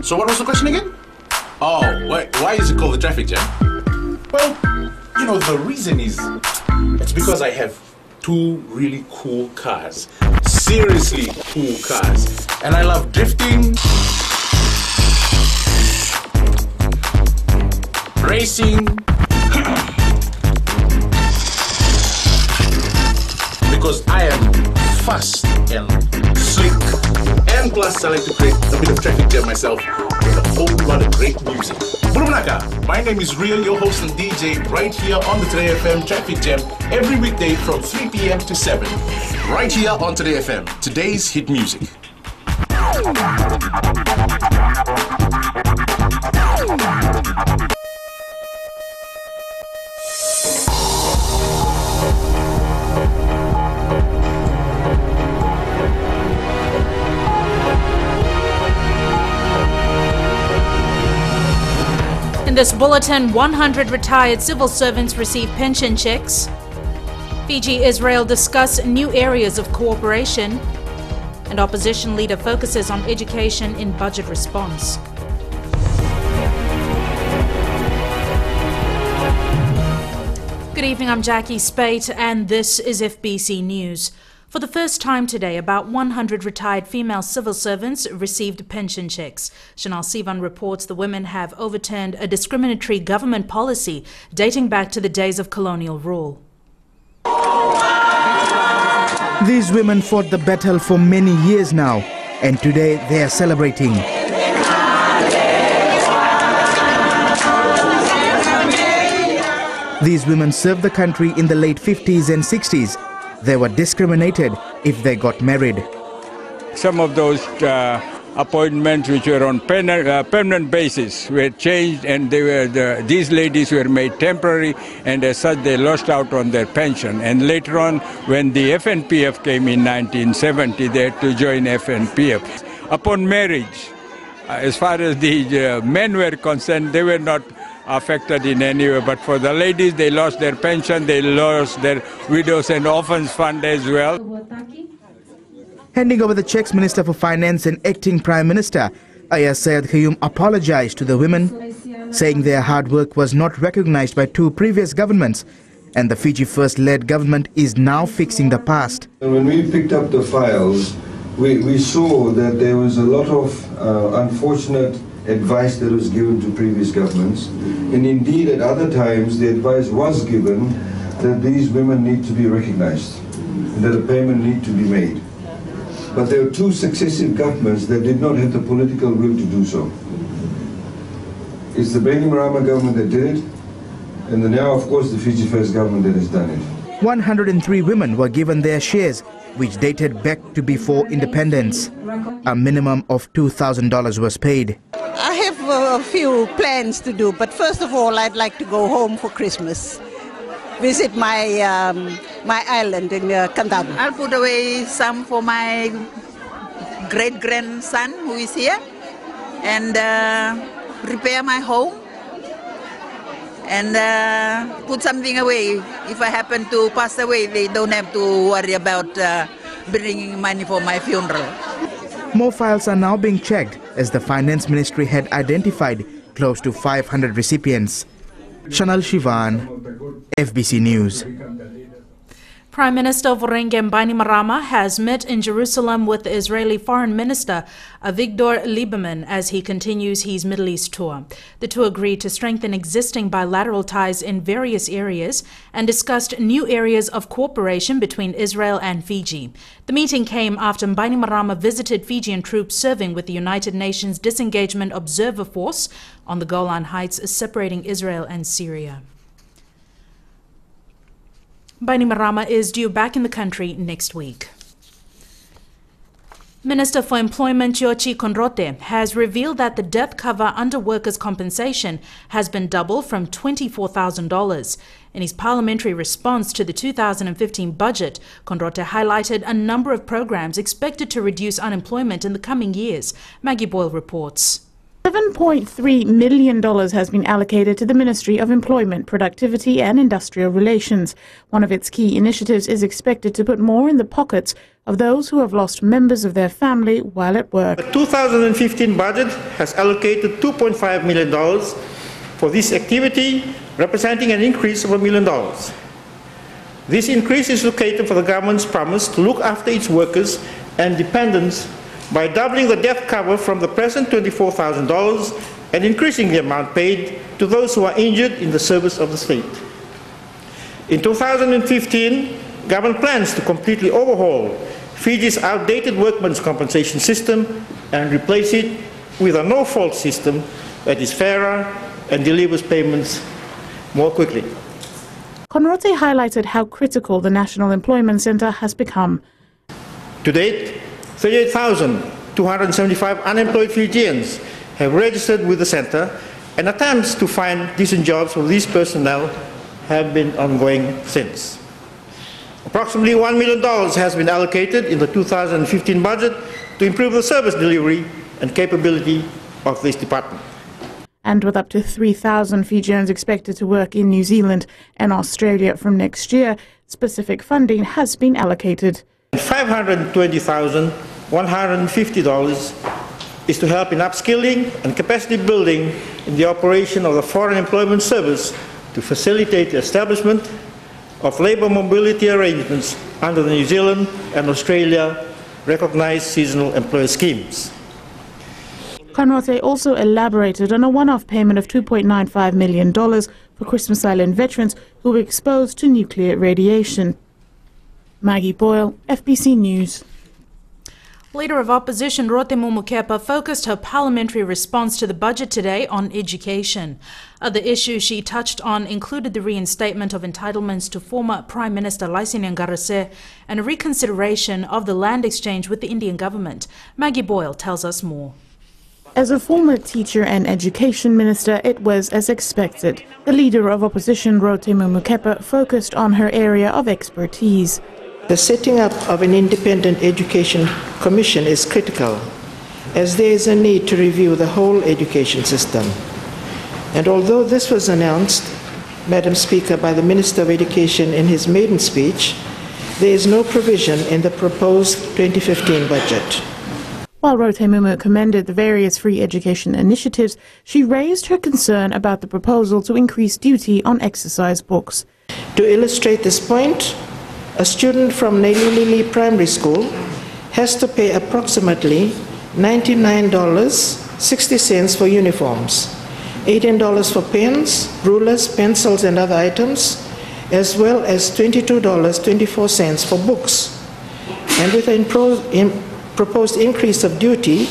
So what was the question again? Oh, why is it called the traffic jam? Well, you know, the reason is, it's because I have two really cool cars. Seriously cool cars. And I love drifting, racing, because I am fast and slick. And plus, I like to create a bit of traffic jam myself with a whole lot of great music. Bulumnaka, my name is Real, your host and DJ, right here on the Today FM Traffic Jam, every weekday from 3 p.m. to 7. Right here on Today FM, today's hit music. In this bulletin, 100 retired civil servants receive pension checks. Fiji Israel discuss new areas of cooperation. And opposition leader focuses on education in budget response. Good evening, I'm Jackie Spate and this is FBC News. For the first time today, about 100 retired female civil servants received pension checks. Chanel Sivan reports the women have overturned a discriminatory government policy dating back to the days of colonial rule. These women fought the battle for many years now, and today they are celebrating. These women served the country in the late 50s and 60s. They were discriminated if they got married. Some of those appointments which were on permanent basis were changed, and these ladies were made temporary, and as such they lost out on their pension. And later on, when the FNPF came in 1970, they had to join FNPF. Upon marriage, as far as the men were concerned, they were not affected in any way, but for the ladies, they lost their pension, they lost their widows and orphans fund as well. Handing over the checks, Minister for Finance and Acting Prime Minister Ayaz Sayed Khayoum apologized to the women, saying their hard work was not recognized by two previous governments, and the Fiji First-led government is now fixing the past. When we picked up the files, we saw that there was a lot of unfortunate advice that was given to previous governments, and indeed at other times the advice was given that these women need to be recognized and that a payment need to be made. But there were two successive governments that did not have the political will to do so. It's the Bainimarama government that did it, and now of course the Fiji First government that has done it. 103 women were given their shares, which dated back to before independence. A minimum of $2,000 was paid. I have a few plans to do, but first of all, I'd like to go home for Christmas. Visit my island in Kandabu. I'll put away some for my great-grandson who is here, and repair my home, and put something away. If I happen to pass away, they don't have to worry about bringing money for my funeral. More files are now being checked as the Finance Ministry had identified close to 500 recipients. Chanel Sivan, FBC News. Prime Minister Vorengem Bainimarama has met in Jerusalem with the Israeli Foreign Minister Avigdor Lieberman as he continues his Middle East tour. The two agreed to strengthen existing bilateral ties in various areas and discussed new areas of cooperation between Israel and Fiji. The meeting came after Bainimarama visited Fijian troops serving with the United Nations Disengagement Observer Force on the Golan Heights separating Israel and Syria. Bainimarama is due back in the country next week. Minister for Employment Yochi Konrote has revealed that the death cover under workers' compensation has been doubled from $24,000. In his parliamentary response to the 2015 budget, Konrote highlighted a number of programs expected to reduce unemployment in the coming years. Maggie Boyle reports. $7.3 million has been allocated to the Ministry of Employment, Productivity and Industrial Relations. One of its key initiatives is expected to put more in the pockets of those who have lost members of their family while at work. The 2015 budget has allocated $2.5 million for this activity, representing an increase of $1 million. This increase is located for the government's promise to look after its workers and dependents by doubling the death cover from the present $24,000 and increasing the amount paid to those who are injured in the service of the state. In 2015, government plans to completely overhaul Fiji's outdated workmen's compensation system and replace it with a no-fault system that is fairer and delivers payments more quickly. Conrote highlighted how critical the National Employment Centre has become. To date, 38,275 unemployed Fijians have registered with the centre, and attempts to find decent jobs for these personnel have been ongoing since. Approximately $1 million has been allocated in the 2015 budget to improve the service delivery and capability of this department. And with up to 3,000 Fijians expected to work in New Zealand and Australia from next year, specific funding has been allocated. $520,150 is to help in upskilling and capacity building in the operation of the Foreign Employment Service to facilitate the establishment of labour mobility arrangements under the New Zealand and Australia recognised seasonal employer schemes. Conrote also elaborated on a one-off payment of $2.95 million for Christmas Island veterans who were exposed to nuclear radiation. Maggie Boyle, FBC News. Leader of Opposition Rotemu Mukepa focused her parliamentary response to the budget today on education. Other issues she touched on included the reinstatement of entitlements to former Prime Minister Laisine Ngarase and a reconsideration of the land exchange with the Indian government. Maggie Boyle tells us more. As a former teacher and education minister, it was as expected. The leader of opposition, Rotemu Mukepa, focused on her area of expertise. The setting up of an independent education commission is critical, as there is a need to review the whole education system. And although this was announced, Madam Speaker, by the Minister of Education in his maiden speech, there is no provision in the proposed 2015 budget. While Rotemu commended the various free education initiatives, she raised her concern about the proposal to increase duty on exercise books. To illustrate this point, a student from Nelilili Primary School has to pay approximately $99.60 for uniforms, $18 for pens, rulers, pencils and other items, as well as $22.24 for books. And with a proposed increase of duty,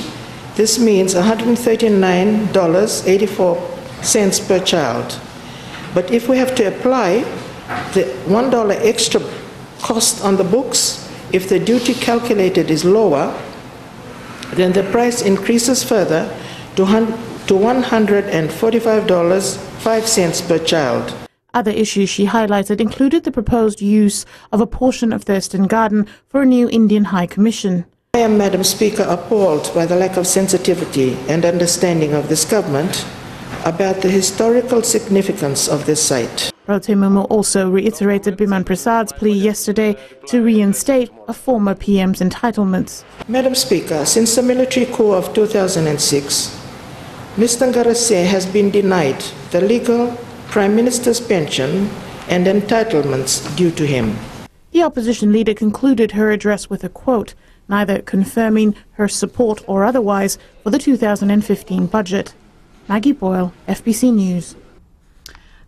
this means $139.84 per child. But if we have to apply the $1 extra cost on the books, if the duty calculated is lower, then the price increases further to $145.05 per child. Other issues she highlighted included the proposed use of a portion of Thurston Garden for a new Indian High Commission. I am, Madam Speaker, appalled by the lack of sensitivity and understanding of this government about the historical significance of this site. Rotemu also reiterated Biman Prasad's plea yesterday to reinstate a former PM's entitlements. Madam Speaker, since the military coup of 2006, Mr. Ngarase has been denied the legal Prime Minister's pension and entitlements due to him. The opposition leader concluded her address with a quote, neither confirming her support or otherwise for the 2015 budget. Maggie Boyle, FBC News.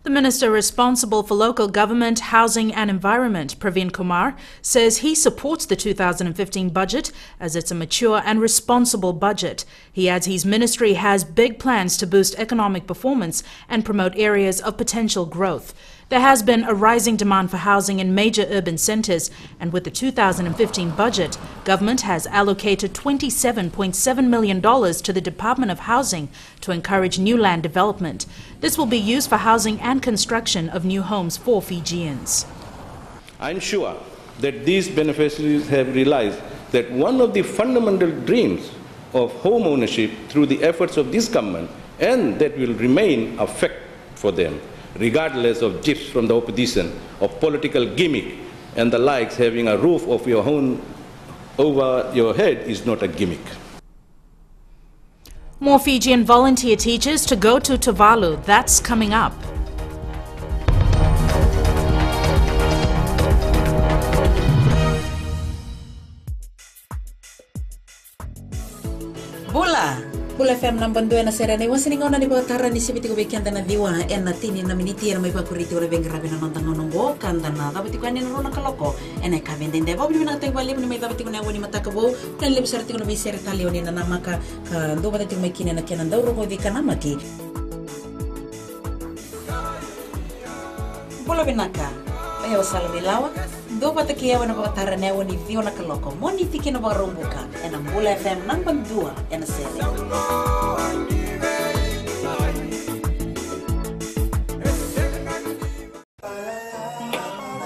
The minister responsible for local government, housing and environment, Praveen Kumar, says he supports the 2015 budget as it's a mature and responsible budget. He adds his ministry has big plans to boost economic performance and promote areas of potential growth. There has been a rising demand for housing in major urban centres, and with the 2015 budget, government has allocated $27.7 million to the Department of Housing to encourage new land development. This will be used for housing and construction of new homes for Fijians. I'm sure that these beneficiaries have realized that one of the fundamental dreams of home ownership through the efforts of this government and that will remain a fact for them, regardless of gifs from the opposition, of political gimmick and the likes. Having a roof of your own over your head is not a gimmick. More Fijian volunteer teachers to go to Tuvalu. That's coming up. Bula FM nambang dua na serane wasin ngona ni bakara ni sibiti ko weekend na diwa en na tini na miniti na may pakuriti ora beng rabi na nantang nongo kanda na dapat ko ani na kaloko en ay kabenden de bobi na tay wali ni may dapat ko na wani matakabo kan leb sarti ko na biser tali oni na namaka do ba tay may kina na kenan daw ro di kanamaki Bula binaka ay wasala bilawa do ba tay kiya na bakara na wani dio na kaloko moni tiki na barumbuka en ang Bula FM nambang dua en sere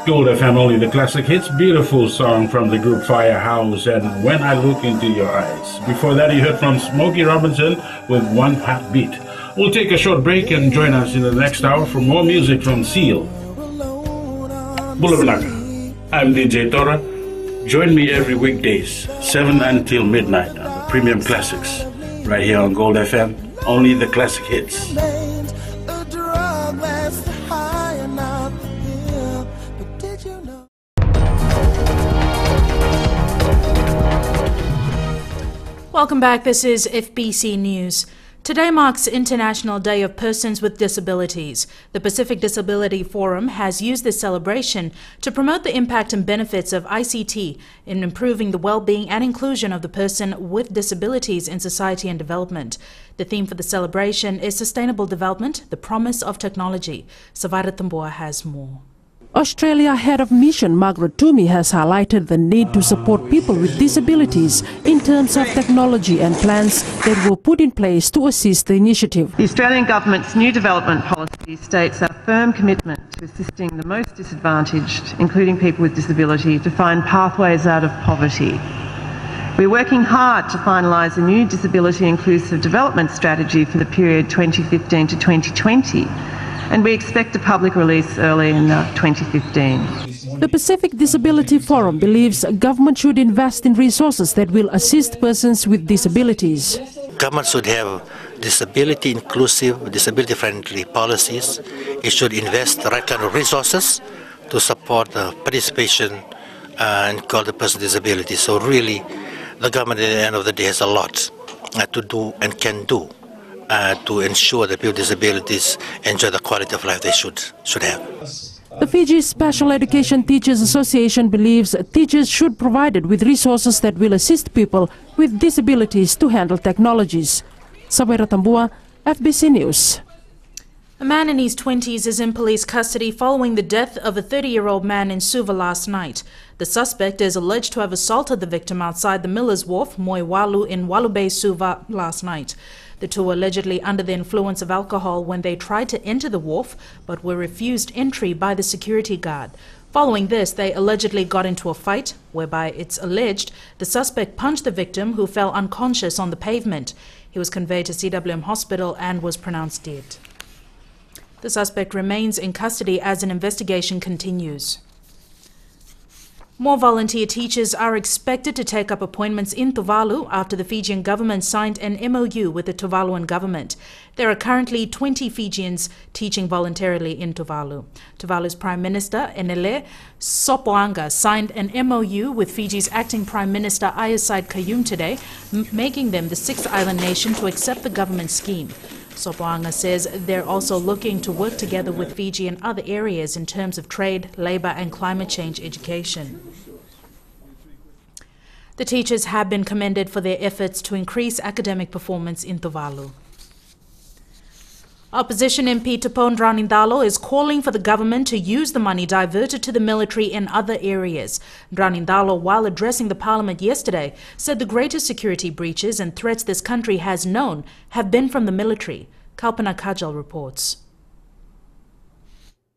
Gold FM, only the classic hits. Beautiful song from the group Firehouse and When I Look Into Your Eyes. Before that, you heard from Smokey Robinson with One Heartbeat. We'll take a short break and join us in the next hour for more music from Seal. Bulavanaka. I'm DJ Tora. Join me every weekdays, 7 until midnight on the Premium Classics. Right here on Gold FM, only the classic hits. Welcome back. This is FBC News. Today marks International Day of Persons with Disabilities. The Pacific Disability Forum has used this celebration to promote the impact and benefits of ICT in improving the well-being and inclusion of the person with disabilities in society and development. The theme for the celebration is Sustainable Development, the Promise of Technology. Savara Tambua has more. Australia Head of Mission Margaret Toomey has highlighted the need to support people with disabilities in terms of technology and plans that were put in place to assist the initiative. The Australian Government's new development policy states our firm commitment to assisting the most disadvantaged, including people with disability, to find pathways out of poverty. We're working hard to finalise a new disability inclusive development strategy for the period 2015 to 2020. And we expect a public release early in 2015. The Pacific Disability Forum believes government should invest in resources that will assist persons with disabilities. Government should have disability inclusive, disability friendly policies. It should invest the right kind of resources to support the participation and call the person with disability. So really, the government at the end of the day has a lot to do and can do. To ensure that people with disabilities enjoy the quality of life they should have. The Fiji Special Education Teachers Association believes teachers should be provided with resources that will assist people with disabilities to handle technologies. Sabera Tambua, FBC News. A man in his 20s is in police custody following the death of a 30-year-old man in Suva last night. The suspect is alleged to have assaulted the victim outside the Miller's Wharf, Moiwalu, in Walu Bay, Suva last night. The two were allegedly under the influence of alcohol when they tried to enter the wharf, but were refused entry by the security guard. Following this, they allegedly got into a fight, whereby it's alleged the suspect punched the victim, who fell unconscious on the pavement. He was conveyed to CWM Hospital and was pronounced dead. The suspect remains in custody as an investigation continues. More volunteer teachers are expected to take up appointments in Tuvalu after the Fijian government signed an MOU with the Tuvaluan government. There are currently 20 Fijians teaching voluntarily in Tuvalu. Tuvalu's Prime Minister, Enele Sopoanga, signed an MOU with Fiji's acting Prime Minister, Ayasaid Kayum, today, making them the sixth island nation to accept the government scheme. Sopoanga says they're also looking to work together with Fiji and other areas in terms of trade, labour and climate change education. The teachers have been commended for their efforts to increase academic performance in Tuvalu. Opposition MP Tupon Dranindalo is calling for the government to use the money diverted to the military in other areas. Dranindalo, while addressing the parliament yesterday, said the greatest security breaches and threats this country has known have been from the military. Kalpana Kajal reports.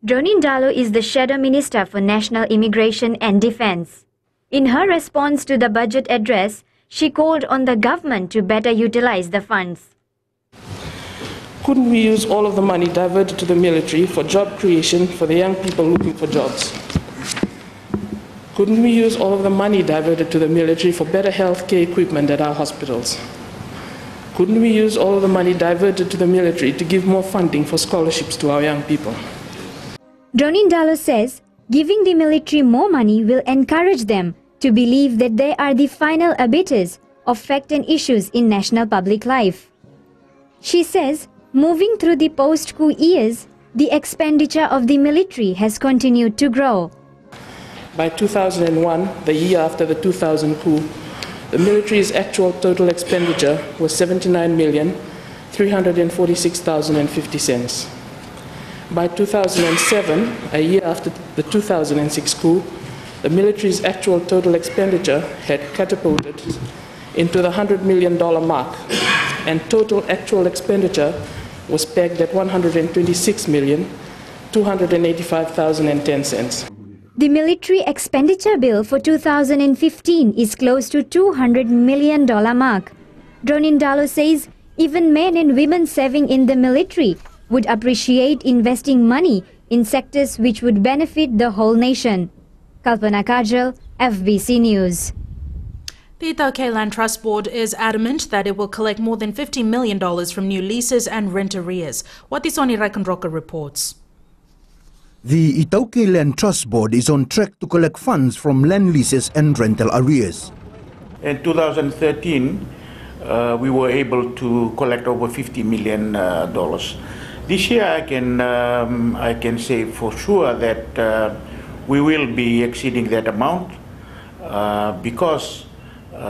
Dranindalo is the Shadow Minister for National Immigration and Defence. In her response to the budget address, she called on the government to better utilize the funds. Couldn't we use all of the money diverted to the military for job creation for the young people looking for jobs? Couldn't we use all of the money diverted to the military for better healthcare equipment at our hospitals? Couldn't we use all of the money diverted to the military to give more funding for scholarships to our young people? Dronindalo says giving the military more money will encourage them to believe that they are the final arbiters of fact and issues in national public life. She says, moving through the post-coup years, the expenditure of the military has continued to grow. By 2001, the year after the 2000 coup, the military's actual total expenditure was 79,346,050 cents. By 2007, a year after the 2006 coup, the military's actual total expenditure had catapulted into the $100 million mark, and total actual expenditure was pegged at $126,285,010 cents. The military expenditure bill for 2015 is close to $200 million mark. Dronindalo says even men and women serving in the military would appreciate investing money in sectors which would benefit the whole nation. Kalpana Kajal, FBC News. The Itaukei Land Trust Board is adamant that it will collect more than $50 million from new leases and rent arrears. Watisoni Rakandroka reports. The Itaukei Land Trust Board is on track to collect funds from land leases and rental arrears. In 2013, we were able to collect over $50 million. This year, I can say for sure that we will be exceeding that amount because,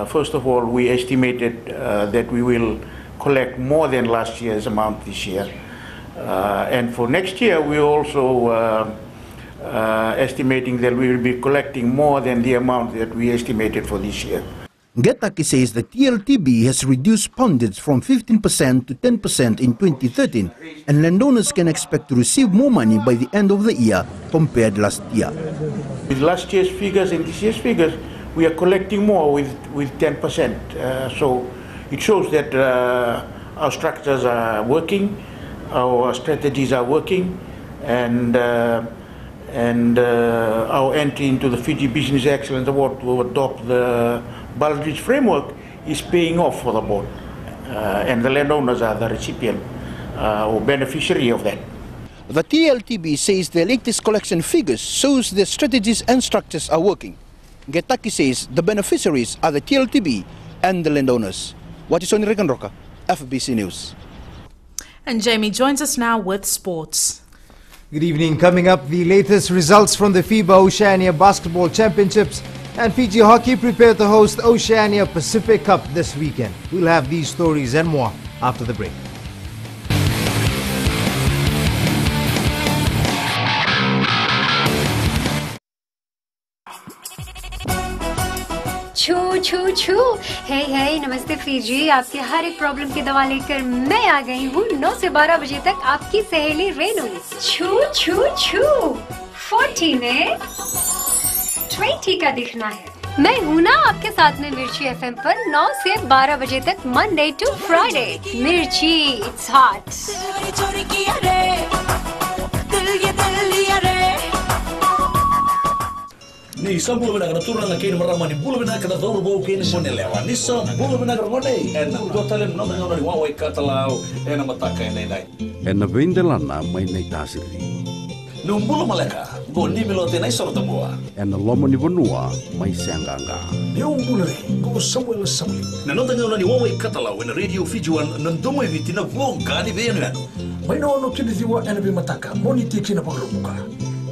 first of all, we estimated that we will collect more than last year's amount this year. And for next year, we're also estimating that we will be collecting more than the amount that we estimated for this year. Getaki says the TLTB has reduced pundits from 15% to 10% in 2013, and landowners can expect to receive more money by the end of the year compared last year. With last year's figures and this year's figures, we are collecting more with 10%. So it shows that our structures are working, our strategies are working, and our entry into the Fiji Business Excellence Award to adopt the Baldrige framework is paying off for the board, and the landowners are the recipient or beneficiary of that. The TLTB says the latest collection figures shows the strategies and structures are working. Getaki says the beneficiaries are the TLTB and the landowners. Watisoni Rekanroka, FBC News. And Jamie joins us now with sports. Good evening. Coming up, the latest results from the FIBA Oceania Basketball Championships, and Fiji Hockey prepare to host Oceania Pacific Cup this weekend. We'll have these stories and more after the break. छू छू छू हे हे नमस्ते Fiji, आपकी हर एक problem की दवा लेकर मैं आ गई हूँ 9 से 12 बजे तक आपकी सहेली रेनू। छू छू छू 40 में 20 का दिखना है। मैं हूँ ना आपके साथ में मिर्ची एफएम पर 9 से 12 बजे तक मंडे टू फ्राइडे। मिर्ची it's hot. Nisa bulu benaga turun lagi nomor ramai bulu benaga kena tahu bau kini pun lewat. Nisa bulu benaga ramai. Enak kau talem nama nama di wawai kata lau. Enak mata kau ini nai. Enak bendelana main nai tasiri. Numbulu malaka. Boni melote nai sorot boa. Enak lomo ni benua main sianganga. Numbulu ni kau Samuel Samuel. Nanti nama di wawai kata lau. En radio Fijuan nandomo evitina vlog gani benar. Main ono kini diwa enak bimataka. Boni tiki na paglubuka.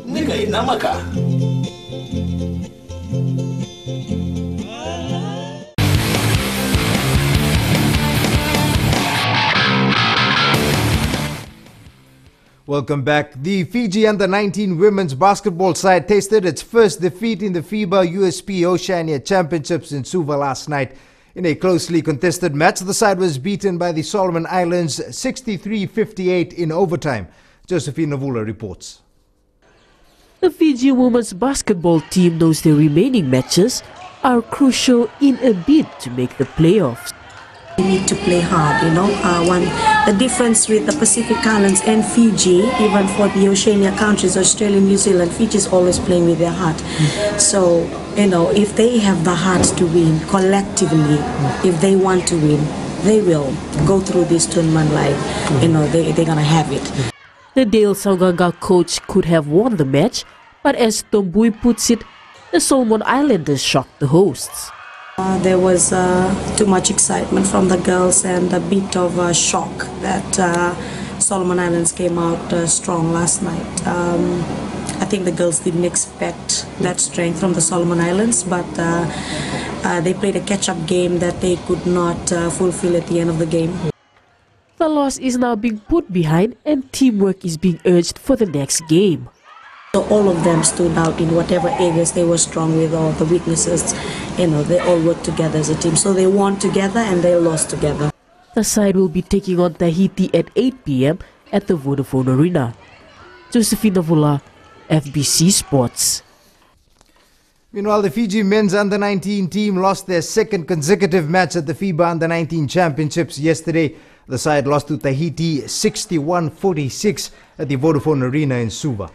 Nika nama kah? Welcome back. The Fiji Under-19 women's basketball side tasted its first defeat in the FIBA USP Oceania Championships in Suva last night. In a closely contested match, the side was beaten by the Solomon Islands 63-58 in overtime. Josephine Navula reports. The Fiji women's basketball team knows their remaining matches are crucial in a bid to make the playoffs. We need to play hard, the difference with the Pacific Islands and Fiji, even for the Oceania countries, Australia, New Zealand, Fiji is always playing with their heart. So, if they have the heart to win collectively, if they want to win, they will go through this tournament like, they're going to have it. The Dale Sauganga coach could have won the match, but as Tombui puts it, the Solomon Islanders shocked the hosts. There was too much excitement from the girls and a bit of a shock that Solomon Islands came out strong last night. I think the girls didn't expect that strength from the Solomon Islands, but they played a catch-up game that they could not fulfill at the end of the game. The loss is now being put behind and teamwork is being urged for the next game. So all of them stood out in whatever areas they were strong with, or the weaknesses, they all worked together as a team. So they won together and they lost together. The side will be taking on Tahiti at 8 p.m. at the Vodafone Arena. Josephina Vula, FBC Sports. Meanwhile, the Fiji men's under-19 team lost their second consecutive match at the FIBA Under-19 Championships yesterday. The side lost to Tahiti 61-46 at the Vodafone Arena in Suva.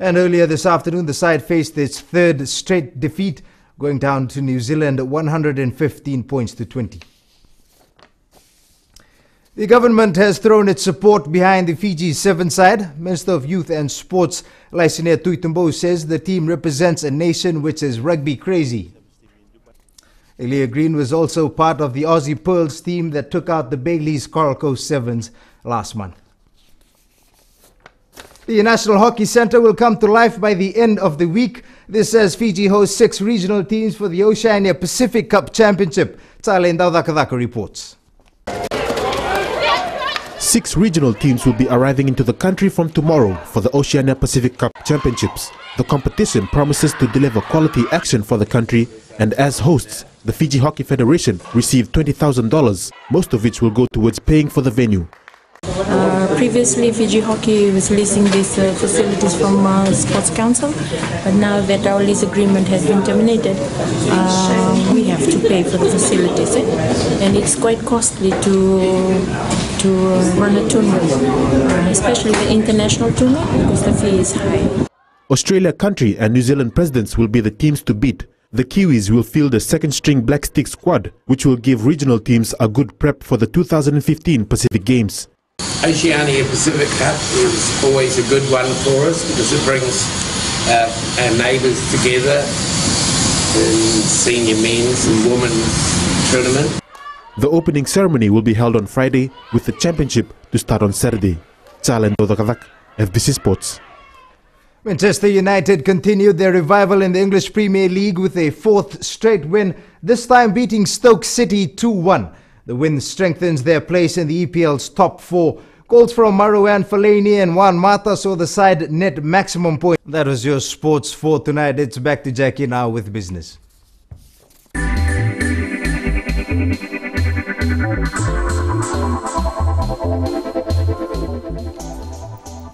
And earlier this afternoon, the side faced its third straight defeat, going down to New Zealand 115 points to 20. The government has thrown its support behind the Fiji 7 side. Minister of Youth and Sports, Laisine Tuitumbo, says the team represents a nation which is rugby crazy. Elia Green was also part of the Aussie Pearls team that took out the Bailey's Coral Coast Sevens last month. The National Hockey Centre will come to life by the end of the week. This as Fiji hosts 6 regional teams for the Oceania Pacific Cup Championship. Tsale Ndaudakadaka reports. 6 regional teams will be arriving into the country from tomorrow for the Oceania Pacific Cup Championships. The competition promises to deliver quality action for the country, and as hosts, the Fiji Hockey Federation received $20,000, most of which will go towards paying for the venue. Previously, Fiji Hockey was leasing these facilities from Sports Council, but now that our lease agreement has been terminated, we have to pay for the facilities, and it's quite costly to run a tournament, especially the international tournament, because the fee is high. Australia country and New Zealand presidents will be the teams to beat. The Kiwis will field a second-string Black Stick squad, which will give regional teams a good prep for the 2015 Pacific Games. Oceania Pacific Cup is always a good one for us because it brings our neighbours together in senior men's and women's tournament. The opening ceremony will be held on Friday with the championship to start on Saturday. Tsale Ndaudakadaka, FBC Sports. Manchester United continued their revival in the English Premier League with a 4th straight win, this time beating Stoke City 2-1. The win strengthens their place in the EPL's top 4. Goals from Marouane Fellaini and Juan Mata saw the side net maximum point. That was your sports for tonight. It's back to Jackie now with business.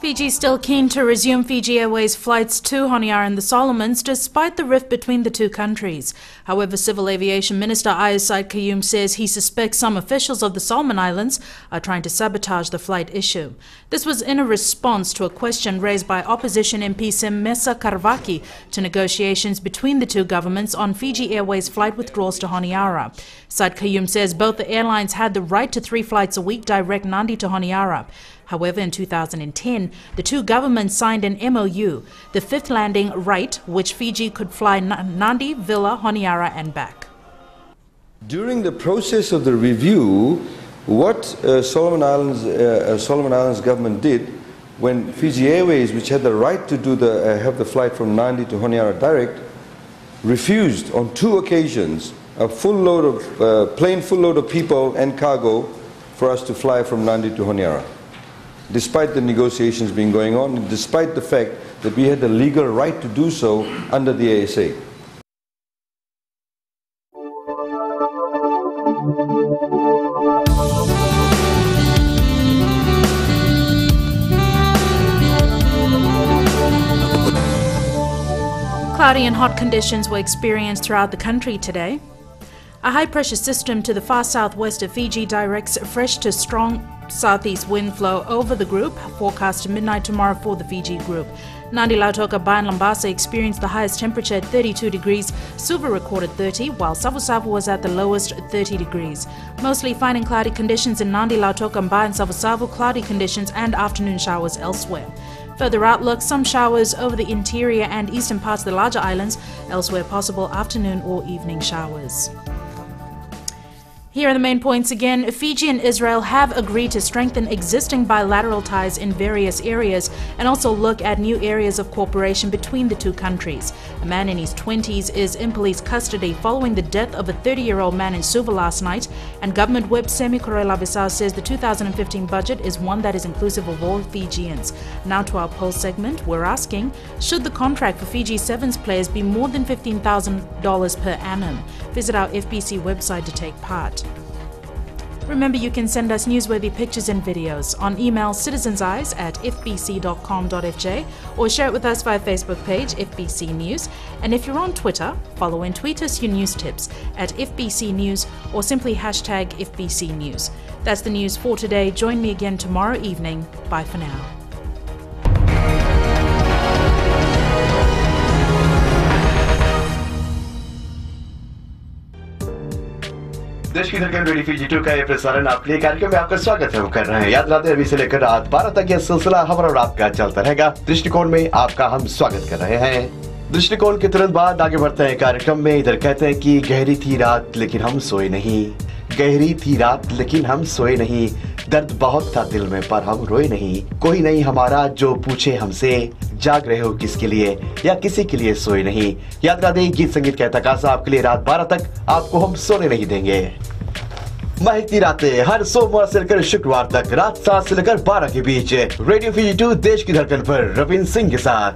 Fiji is still keen to resume Fiji Airways flights to Honiara and the Solomons despite the rift between the two countries. However, Civil Aviation Minister Said Qayyum says he suspects some officials of the Solomon Islands are trying to sabotage the flight issue. This was in a response to a question raised by opposition MP Semesa Karvaki to negotiations between the two governments on Fiji Airways flight withdrawals to Honiara. Said Qayyum says both the airlines had the right to 3 flights a week direct Nadi to Honiara. However, in 2010, the two governments signed an MOU, the 5th landing right, which Fiji could fly Nadi, Villa, Honiara and back. During the process of the review, what Solomon Islands government did when Fiji Airways, which had the right to do have the flight from Nadi to Honiara direct, refused on 2 occasions a plane full load of people and cargo for us to fly from Nadi to Honiara. Despite the negotiations being going on, and despite the fact that we had the legal right to do so under the ASA. Cloudy and hot conditions were experienced throughout the country today. A high-pressure system to the far southwest of Fiji directs fresh to strong southeast wind flow over the group, forecast midnight tomorrow for the Fiji group. Nadi Lautoka, Bai and Lambasa experienced the highest temperature at 32 degrees. Suva recorded 30, while Savu was at the lowest 30 degrees. Mostly fine and cloudy conditions in Nadi Lautoka, Bai and Savu, cloudy conditions and afternoon showers elsewhere. Further outlook, some showers over the interior and eastern parts of the larger islands, elsewhere possible afternoon or evening showers. Here are the main points again. Fiji and Israel have agreed to strengthen existing bilateral ties in various areas and also look at new areas of cooperation between the two countries. A man in his 20s is in police custody following the death of a 30-year-old man in Suva last night, and government whip Semi Korela Visau says the 2015 budget is one that is inclusive of all Fijians. Now to our poll segment, we're asking, should the contract for Fiji Sevens players be more than $15,000 per annum? Visit our FBC website to take part. Remember, you can send us newsworthy pictures and videos on email citizenseyes@fbc.com.fj or share it with us via Facebook page FBC News. And if you're on Twitter, follow and tweet us your news tips at FBC News or simply hashtag FBC News. That's the news for today. Join me again tomorrow evening. Bye for now. देश की धड़कन radio Fiji 2 का ये प्रसारण आपके कार्यक्रम में आपका स्वागत हम कर रहे हैं। याद रखते हैं अभी से लेकर रात 12 तक यह सिलसिला हमारा और आपका चलता रहेगा। दृष्टिकोण में आपका हम स्वागत कर रहे हैं। दृष्टिकोण के तुरंत बाद आगे बढ़ते हैं कार्यक्रम में। इधर कहते हैं कि गहरी थी रात लेकिन हम सोए नहीं, गहरी थी रात लेकिन हम सोए नहीं, दर्द बहुत था दिल में पर हम रोए नहीं, कोई नहीं हमारा जो पूछे हमसे, जाग रहे हो किसके लिए या किसी के लिए सोए नहीं। याद रखें गीत संगीत का तकाजा आपके लिए रात 12 तक आपको हम सोने नहीं देंगे। महकती रातें हर सोमवार से लेकर शुक्रवार तक रात 7 से लेकर 12 के बीच रेडियो फीजी 2 देश की धड़कन पर रविंद्र सिंह के साथ।